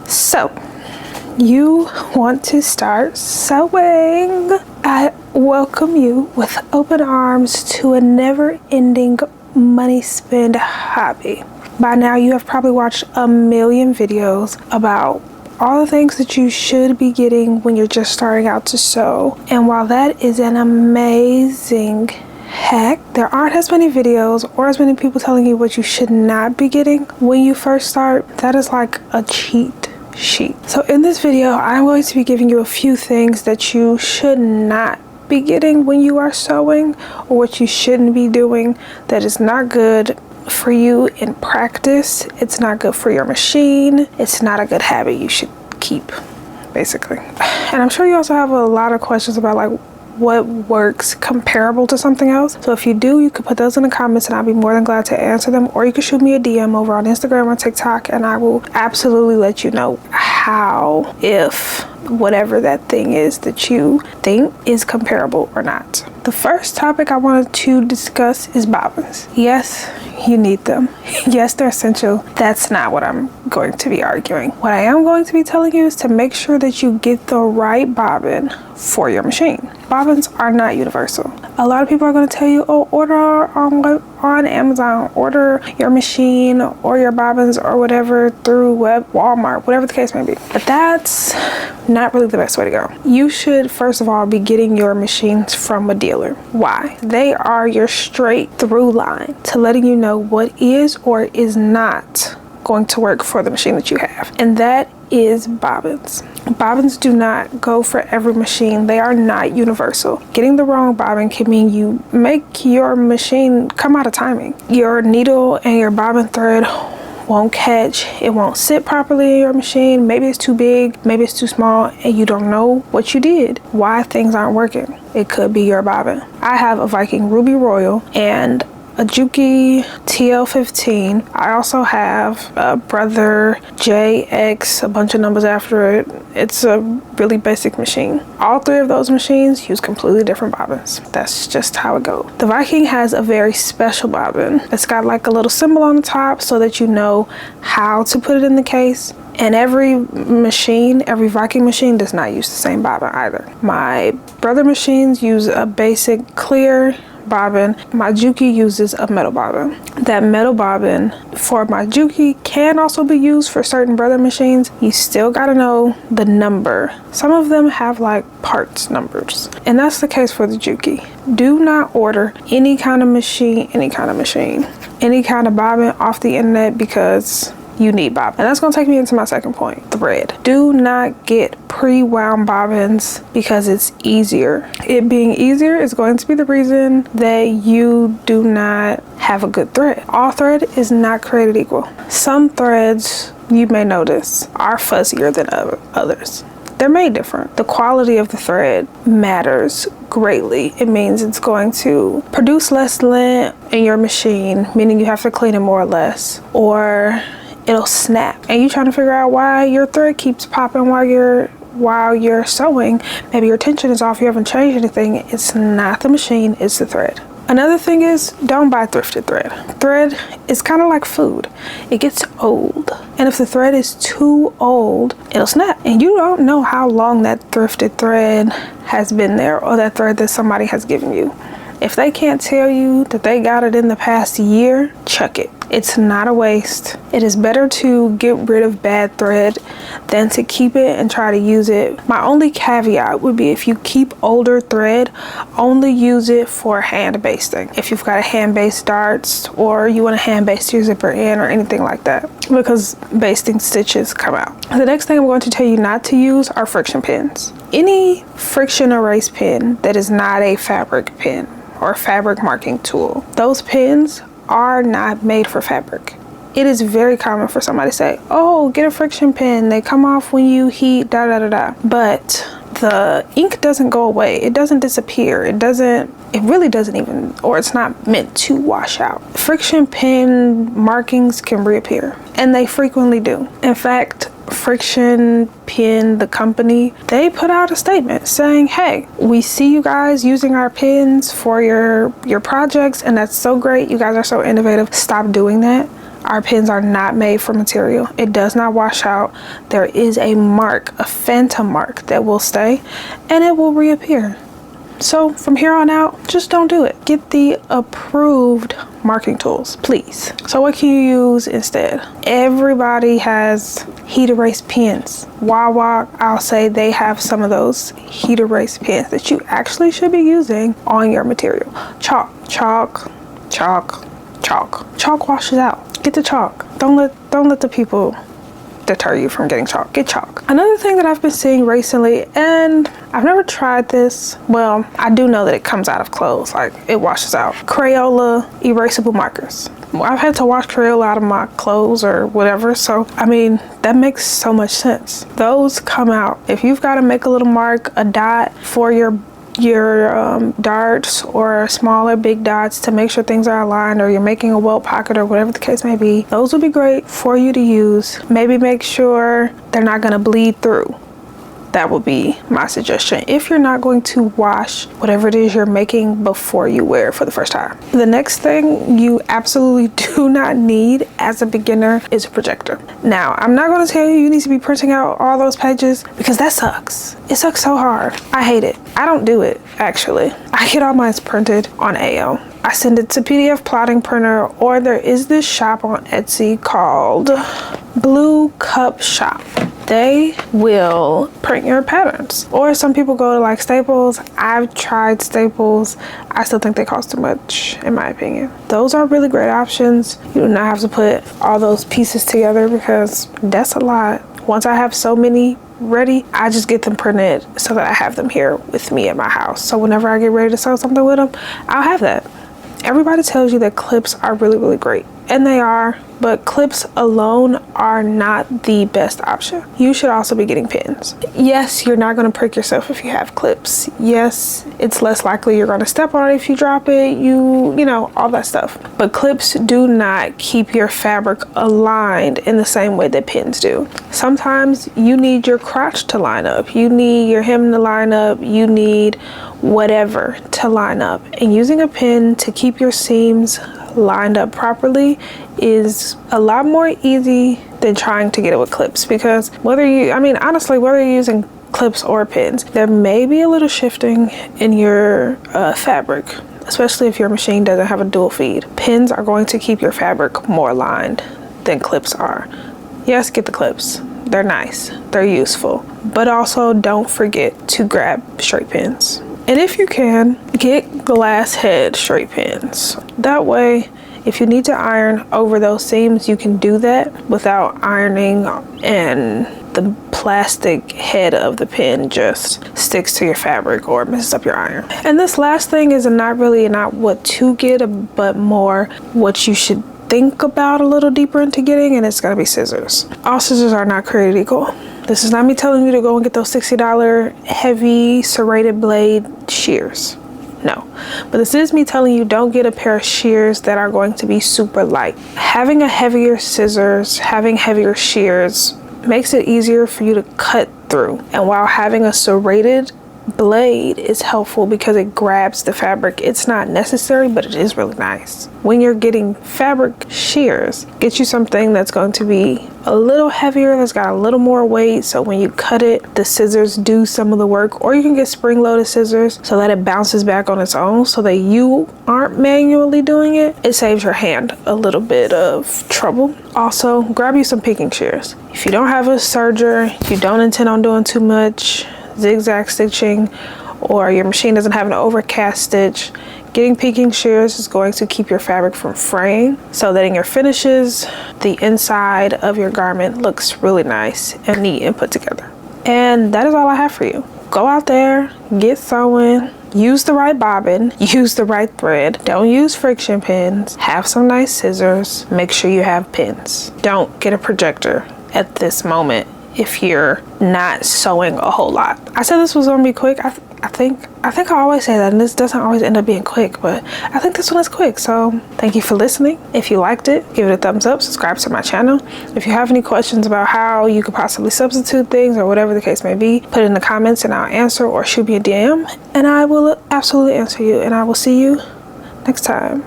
So, you want to start sewing. I welcome you with open arms to a never-ending money spend hobby. By now, you have probably watched a million videos about all the things that you should be getting when you're just starting out to sew. And while that is an amazing hack, there aren't as many videos or as many people telling you what you should not be getting when you first start. That is like a cheat sheet. So in this video, I'm going to be giving you a few things that you should not be getting when you are sewing, or what you shouldn't be doing that is not good for you in practice. It's not good for your machine. It's not a good habit you should keep, basically. And I'm sure you also have a lot of questions about like what works comparable to something else. So if you do, you can put those in the comments and I'll be more than glad to answer them, or you can shoot me a DM over on Instagram or TikTok and I will absolutely let you know how, if whatever that thing is that you think is comparable or not. The first topic I wanted to discuss is bobbins. Yes, you need them. Yes, they're essential. That's not what I'm going to be arguing. What I am going to be telling you is to make sure that you get the right bobbin for your machine. Bobbins are not universal. A lot of people are going to tell you, oh, order on Amazon, order your machine or your bobbins or whatever through Walmart, whatever the case may be. But that's not really the best way to go. You should, first of all, be getting your machines from a dealer. Why? They are your straight through line to letting you know what is or is not going to work for the machine that you have. And that is bobbins. Bobbins do not go for every machine. They are not universal. Getting the wrong bobbin can mean you make your machine come out of timing. Your needle and your bobbin thread won't catch. It won't sit properly in your machine. Maybe it's too big, maybe it's too small, and you don't know what you did, why things aren't working. It could be your bobbin. I have a Viking Ruby Royal and a Juki TL15. I also have a Brother JX, a bunch of numbers after it. It's a really basic machine. All three of those machines use completely different bobbins. That's just how it goes. The Viking has a very special bobbin. It's got like a little symbol on the top so that you know how to put it in the case. And every machine, every Viking machine does not use the same bobbin either. My Brother machines use a basic clear bobbin. My Juki uses a metal bobbin. That metal bobbin for my Juki can also be used for certain Brother machines. You still gotta know the number. Some of them have like parts numbers, and that's the case for the Juki. Do not order any kind of machine, any kind of bobbin off the internet because you need bobbin. And that's gonna take me into my second point, thread. Do not get pre-wound bobbins because it's easier. It being easier is going to be the reason that you do not have a good thread. All thread is not created equal. Some threads, you may notice, are fuzzier than others. They're made different. The quality of the thread matters greatly. It means it's going to produce less lint in your machine, meaning you have to clean it more or less, or it'll snap. And you're trying to figure out why your thread keeps popping while you're sewing. Maybe your tension is off, you haven't changed anything. It's not the machine, it's the thread. Another thing is, don't buy thrifted thread. Thread is kind of like food. It gets old. And if the thread is too old, it'll snap. And you don't know how long that thrifted thread has been there, or that thread that somebody has given you. If they can't tell you that they got it in the past year, chuck it. It's not a waste. It is better to get rid of bad thread than to keep it and try to use it. My only caveat would be if you keep older thread, only use it for hand basting. If you've got a hand based darts, or you want to hand baste your zipper in or anything like that, because basting stitches come out. The next thing I'm going to tell you not to use are friction pins. Any friction erase pin that is not a fabric pin or fabric marking tool, those pins are not made for fabric. It is very common for somebody to say, oh, get a friction pin, they come off when you heat but the ink doesn't go away, it doesn't disappear, it really doesn't even, or it's not meant to wash out. Friction pin markings can reappear, and they frequently do. In fact, Friction Pin, the company, they put out a statement saying, hey, we see you guys using our pins for your projects, and that's so great. You guys are so innovative. Stop doing that. Our pins are not made for material. It does not wash out. There is a mark, a phantom mark that will stay and it will reappear. So from here on out, just don't do it. Get the approved marking tools, please. So what can you use instead? Everybody has heat erase pens. Wawa, I'll say they have some of those heat erase pens that you actually should be using on your material. Chalk, chalk, chalk, chalk. Chalk washes out. Get the chalk. Don't let the people deter you from getting chalk. Get chalk. Another thing that I've been seeing recently, and I've never tried this, well, I do know that it comes out of clothes, like it washes out. Crayola erasable markers. I've had to wash Crayola out of my clothes or whatever, so I mean that makes so much sense. Those come out. If you've got to make a little mark, a dot for your darts or smaller big dots to make sure things are aligned, or you're making a welt pocket or whatever the case may be, those will be great for you to use. Maybe make sure they're not going to bleed through. That would be my suggestion if you're not going to wash whatever it is you're making before you wear it for the first time. The next thing you absolutely do not need as a beginner is a projector. Now, I'm not going to tell you need to be printing out all those pages because that sucks. It sucks so hard. I hate it. I don't do it, actually. I get all mine printed on AO. I send it to PDF plotting printer, or there is this shop on Etsy called Blue Cup Shop. They will print your patterns. Or some people go to like Staples. I've tried Staples. I still think they cost too much, in my opinion. Those are really great options. You do not have to put all those pieces together because that's a lot. Once I have so many ready, I just get them printed so that I have them here with me at my house. So whenever I get ready to sew something with them, I'll have that. Everybody tells you that clips are really, really great, and they are, but clips alone are not the best option. You should also be getting pins. Yes, you're not going to prick yourself if you have clips. Yes, it's less likely you're going to step on it if you drop it, you know, all that stuff. But clips do not keep your fabric aligned in the same way that pins do. Sometimes you need your crotch to line up, you need your hem to line up, you need whatever to line up, and using a pin to keep your seams lined up properly is a lot more easy than trying to get it with clips, because honestly, whether you're using clips or pins, there may be a little shifting in your fabric, especially if your machine doesn't have a dual feed. Pins are going to keep your fabric more lined than clips are. Yes, get the clips. They're nice, they're useful, but also don't forget to grab straight pins. And if you can, get glass head straight pins. That way, if you need to iron over those seams, you can do that without ironing and the plastic head of the pin just sticks to your fabric or messes up your iron. And this last thing is not what to get, but more what you should think about a little deeper into getting, and it's gonna be scissors. All scissors are not created equal. This is not me telling you to go and get those $60 heavy serrated blade shears. No, but this is me telling you don't get a pair of shears that are going to be super light. Having a heavier scissors, having heavier shears makes it easier for you to cut through. And while having a serrated blade is helpful because it grabs the fabric, it's not necessary, but it is really nice. When you're getting fabric shears, get you something that's going to be a little heavier, that's got a little more weight, so when you cut it, the scissors do some of the work. Or you can get spring-loaded scissors so that it bounces back on its own, so that you aren't manually doing it. It saves your hand a little bit of trouble. Also, grab you some picking shears. If you don't have a serger, if you don't intend on doing too much zigzag stitching, or your machine doesn't have an overcast stitch, getting picking shears is going to keep your fabric from fraying, so that in your finishes, the inside of your garment looks really nice and neat and put together. And that is all I have for you. Go out there, get sewing, use the right bobbin, use the right thread, don't use friction pins, have some nice scissors, make sure you have pins. Don't get a projector at this moment if you're not sewing a whole lot. I said this was gonna be quick. I think I always say that, and this doesn't always end up being quick, but I think this one is quick. So thank you for listening. If you liked it, give it a thumbs up, subscribe to my channel. If you have any questions about how you could possibly substitute things or whatever the case may be, put it in the comments and I'll answer, or shoot me a DM and I will absolutely answer you, and I will see you next time.